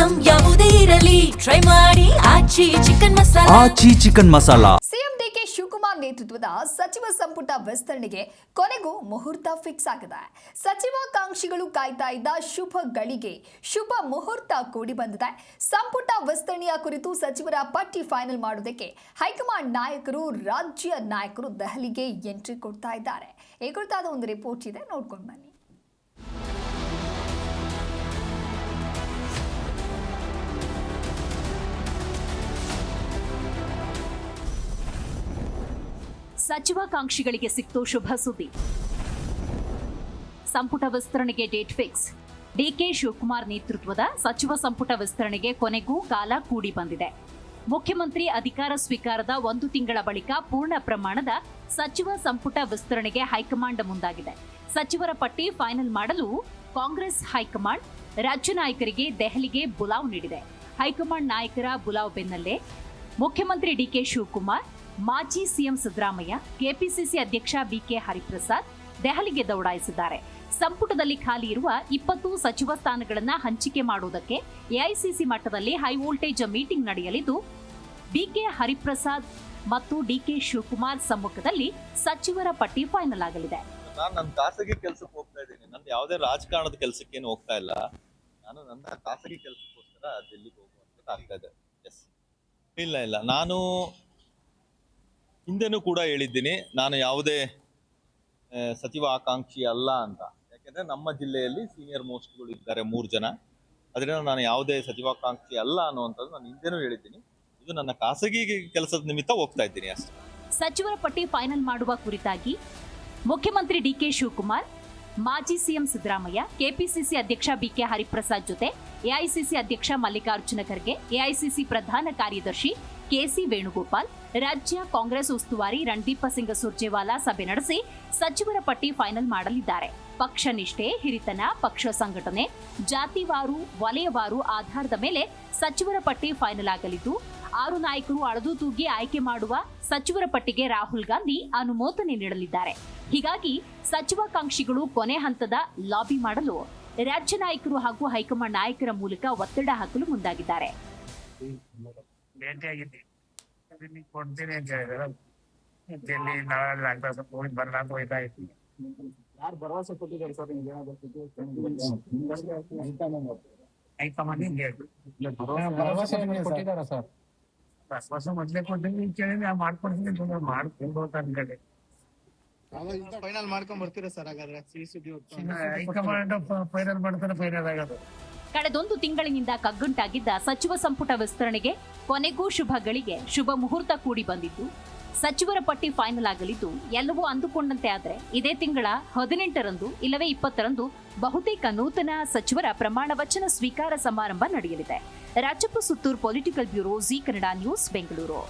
Item ಯಾವುದೇ ಇರಲಿ try ಮಾಡಿ Aachi chicken masala. CM DK Shivakumar ನೇತೃತ್ವದ ಸಚಿವ ಸಂಪುಟ ವಿಸ್ತರಣೆಗೆ ಕೊನೆಗೂ ಮುಹೂರ್ತ ಫಿಕ್ಸ್ ಆಗಿದೆ. ಸಚಿವಾಕಾಂಕ್ಷಿಗಳು ಕಾಯ್ತಾ ಇದ್ದ ಶುಭ ಗಳಿಗೆ ಶುಭ ಮುಹೂರ್ತ ಕೂಡಿ ಬಂದಿದೆ. ಸಂಪುಟ ವಿಸ್ತರಣೆಯ ಕುರಿತು ಸಚಿವರ ಪಟ್ಟಿ ಫೈನಲ್ ಮಾಡುವುದಕ್ಕೆ ಹೈಕಮಾಂಡ್ ನಾಯಕರು, ರಾಜ್ಯ ನಾಯಕರು ದೆಹಲಿಗೆ ಎಂಟ್ರಿ ಕೊಡ್ತಾ ಇದ್ದಾರೆ. ಈ ಕುರಿತಾದ ಒಂದು ರಿಪೋರ್ಟ್ ಇದೆ, ನೋಡ್ಕೊಂಡು ಬನ್ನಿ. ಸಚಿವಾಕಾಂಕ್ಷಿಗಳಿಗೆ ಸಿಕ್ತು ಶುಭ ಸುದ್ದಿ. ಸಂಪುಟ ವಿಸ್ತರಣೆಗೆ ಡೇಟ್ ಫಿಕ್ಸ್. ಡಿಕೆ ಶಿವಕುಮಾರ್ ನೇತೃತ್ವದ ಸಚಿವ ಸಂಪುಟ ವಿಸ್ತರಣೆಗೆ ಕೊನೆಗೂ ಕಾಲ ಕೂಡಿ ಬಂದಿದೆ. ಮುಖ್ಯಮಂತ್ರಿ ಅಧಿಕಾರ ಸ್ವೀಕಾರದ 1 ತಿಂಗಳ ಬಳಿಕ ಪೂರ್ಣ ಪ್ರಮಾಣದ ಸಚಿವ ಸಂಪುಟ ವಿಸ್ತರಣೆಗೆ ಹೈಕಮಾಂಡ್ ಮುಂದಾಗಿದೆ. ಸಚಿವರ ಪಟ್ಟಿ ಫೈನಲ್ ಮಾಡಲು ಕಾಂಗ್ರೆಸ್ ಹೈಕಮಾಂಡ್ ರಾಜ್ಯ ನಾಯಕರಿಗೆ ದೆಹಲಿಗೆ ಬುಲಾವ್ ನೀಡಿದೆ. ಹೈಕಮಾಂಡ್ ನಾಯಕರ ಬುಲಾವ್ ಬೆನ್ನಲ್ಲೇ ಮುಖ್ಯಮಂತ್ರಿ ಡಿಕೆ ಶಿವಕುಮಾರ್, ಮಾಜಿ ಸಿಎಂ ಸಿದ್ದರಾಮಯ್ಯ, ಕೆಪಿಸಿಸಿ ಅಧ್ಯಕ್ಷ ಬಿಕೆ ಹರಿಪ್ರಸಾದ್ ದೆಹಲಿಗೆ ದೌಡಾಯಿಸಿದ್ದಾರೆ. ಸಂಪುಟದಲ್ಲಿ ಖಾಲಿ ಇರುವ 20 ಸಚಿವ ಸ್ಥಾನಗಳನ್ನು ಹಂಚಿಕೆ ಮಾಡುವುದಕ್ಕೆ ಎಐಸಿಸಿ ಮಟ್ಟದಲ್ಲಿ ಹೈ ವೋಲ್ಟೇಜ್ ಮೀಟಿಂಗ್ ನಡೆಯಲಿದ್ದು, ಬಿಕೆ ಹರಿಪ್ರಸಾದ್ ಮತ್ತು ಡಿಕೆ ಶಿವಕುಮಾರ್ ಸಮ್ಮುಖದಲ್ಲಿ ಸಚಿವರ ಪಟ್ಟಿ ಫೈನಲ್ ಆಗಲಿದೆ. ನಾನು ನನ್ನ ಖಾಸಗಿ ಕೆಲಸಕ್ಕೆ ಹೋಗ್ತಾ ಇದ್ದೀನಿ. ನಂದು ಯಾವುದೇ ರಾಜಕಾರಣದ ಕೆಲಸಕ್ಕೇನು ಹೋಗ್ತಾ ಇಲ್ಲ. ನಾನು ನನ್ನ ಖಾಸಗಿ ಕೆಲಸಕ್ಕೋಸ್ಕರ ದಿಲ್ಲಿಗೆ ಹೋಗುವಂತ ಆಗ್ತಾ ಇದೆ. ಇಲ್ಲ ನಾನು ಹಿಂದೆನೂ ಕೂಡ ಹೇಳಿದ್ದೀನಿ, ನಾನು ಯಾವುದೇ ಸಚಿವ ಆಕಾಂಕ್ಷಿ ಅಲ್ಲ ಅಂತ. ಯಾಕೆಂದ್ರೆ ನಮ್ಮ ಜಿಲ್ಲೆಯಲ್ಲಿ ಸೀನಿಯರ್ ಮೋಸ್ಟ್ಗಳು ಇದ್ದಾರೆ 3 ಜನ. ಅದರಿಂದ ನಾನು ಯಾವುದೇ ಸಚಿವಾಕಾಂಕ್ಷಿ ಅಲ್ಲ ಅನ್ನುವಂಥದ್ದು ನಾನು ಹಿಂದೆನೂ ಹೇಳಿದ್ದೀನಿ. ಇದು ನನ್ನ ಖಾಸಗಿ ಕೆಲಸದ ನಿಮಿತ್ತ ಹೋಗ್ತಾ ಇದ್ದೀನಿ ಅಷ್ಟೇ. ಸಚಿವರ ಪಟ್ಟಿ ಫೈನಲ್ ಮಾಡುವ ಕುರಿತಾಗಿ ಮುಖ್ಯಮಂತ್ರಿ ಡಿಕೆ ಶಿವಕುಮಾರ್, ಮಾಜಿ ಸಿಎಂ ಸಿದ್ದರಾಮಯ್ಯ, ಕೆಪಿಸಿಸಿ ಅಧ್ಯಕ್ಷ ಬಿಕೆ ಹರಿಪ್ರಸಾದ್ ಜೊತೆ ಎಐಸಿಸಿ ಅಧ್ಯಕ್ಷ ಮಲ್ಲಿಕಾರ್ಜುನ ಖರ್ಗೆ, ಎಐಸಿಸಿ ಪ್ರಧಾನ ಕಾರ್ಯದರ್ಶಿ ಕೆಸಿ ವೇಣುಗೋಪಾಲ್, ರಾಜ್ಯ ಕಾಂಗ್ರೆಸ್ ಉಸ್ತುವಾರಿ ರಣದೀಪ್ ಸಿಂಗ್ ಸುರ್ಜೇವಾಲಾ ಸಭೆ ನಡೆಸಿ ಸಚಿವರ ಪಟ್ಟಿ ಫೈನಲ್ ಮಾಡಲಿದ್ದಾರೆ. ಪಕ್ಷ ನಿಷ್ಠೆ, ಹಿರಿತನ, ಪಕ್ಷ ಸಂಘಟನೆ, ಜಾತಿವಾರು, ವಲಯವಾರು ಆಧಾರದ ಮೇಲೆ ಸಚಿವರ ಪಟ್ಟಿ ಫೈನಲ್ ಆಗಲಿದ್ದು, 6 ನಾಯಕರು ಅಳದು ತೂಗಿ ಆಯ್ಕೆ ಮಾಡುವ ಸಚಿವರ ಪಟ್ಟಿಗೆ ರಾಹುಲ್ ಗಾಂಧಿ ಅನುಮೋದನೆ ನೀಡಲಿದ್ದಾರೆ. ಹೀಗಾಗಿ ಸಚಿವಾಕಾಂಕ್ಷಿಗಳು ಕೊನೆ ಹಂತದ ಲಾಬಿ ಮಾಡಲು ರಾಜ್ಯ ನಾಯಕರು ಹಾಗೂ ಹೈಕಮಾಂಡ್ ನಾಯಕರ ಮೂಲಕ ಒತ್ತಡ ಹಾಕಲು ಮುಂದಾಗಿದ್ದಾರೆ. ಕೊಡ್ತೀನಿ ಅಂತ ಹೇಳಿದಾರೆ. ಡೆಲ್ಲಿ ನಾಳೆ ಹೋಗಿ ಬರ್ಲಾಕ ಹೋಯ್ತಾ ಇತ್ತು. ಯಾರು ಭರವಸೆ ಕೊಟ್ಟಿದ್ದಾರೆ ಸರ್? ಹೈಕಮಾಂಡ್ ಭರವಸೆ ಕೊಟ್ಟಿದ್ದಾರ ಸರ್? ಭರವಸೆ ಮೊದಲೇ ಕೊಟ್ಟಿದ್ದೀನಿ ಕೇಳಿ ನಾವು ಮಾಡ್ಕೊಡ್ತೀನಿ, ಮಾಡ್ಕೊಂಡು ಅನ್ಕಡೆ ಫೈನಲ್ ಮಾಡ್ಕೊಂಡ್ ಬರ್ತೀರಾ ಸರ್? ಹಾಗಾದ್ರೆ ಹೈಕಮಾಂಡ್ ಫೈನಲ್ ಮಾಡ್ತಾರೆ, ಫೈನಲ್ ಆಗೋದು. ಕಳೆದೊಂದು ತಿಂಗಳಿನಿಂದ ಕಗ್ಗಂಟಾಗಿದ್ದ ಸಚಿವ ಸಂಪುಟ ವಿಸ್ತರಣೆಗೆ ಕೊನೆಗೂ ಶುಭಗಳಿಗೆ ಶುಭ ಮುಹೂರ್ತ ಕೂಡಿ ಬಂದಿದ್ದು, ಸಚಿವರ ಪಟ್ಟಿ ಫೈನಲ್ ಆಗಲಿದ್ದು, ಎಲ್ಲವೂ ಅಂದುಕೊಂಡಂತೆ ಆದರೆ ಇದೇ ತಿಂಗಳ 18ರಂದು ಇಲ್ಲವೇ 20ರಂದು ಬಹುತೇಕ ನೂತನ ಸಚಿವರ ಪ್ರಮಾಣ ವಚನ ಸ್ವೀಕಾರ ಸಮಾರಂಭ ನಡೆಯಲಿದೆ. Rajappa Suttur, political bureau, Zee Kannada news, Bengaluru.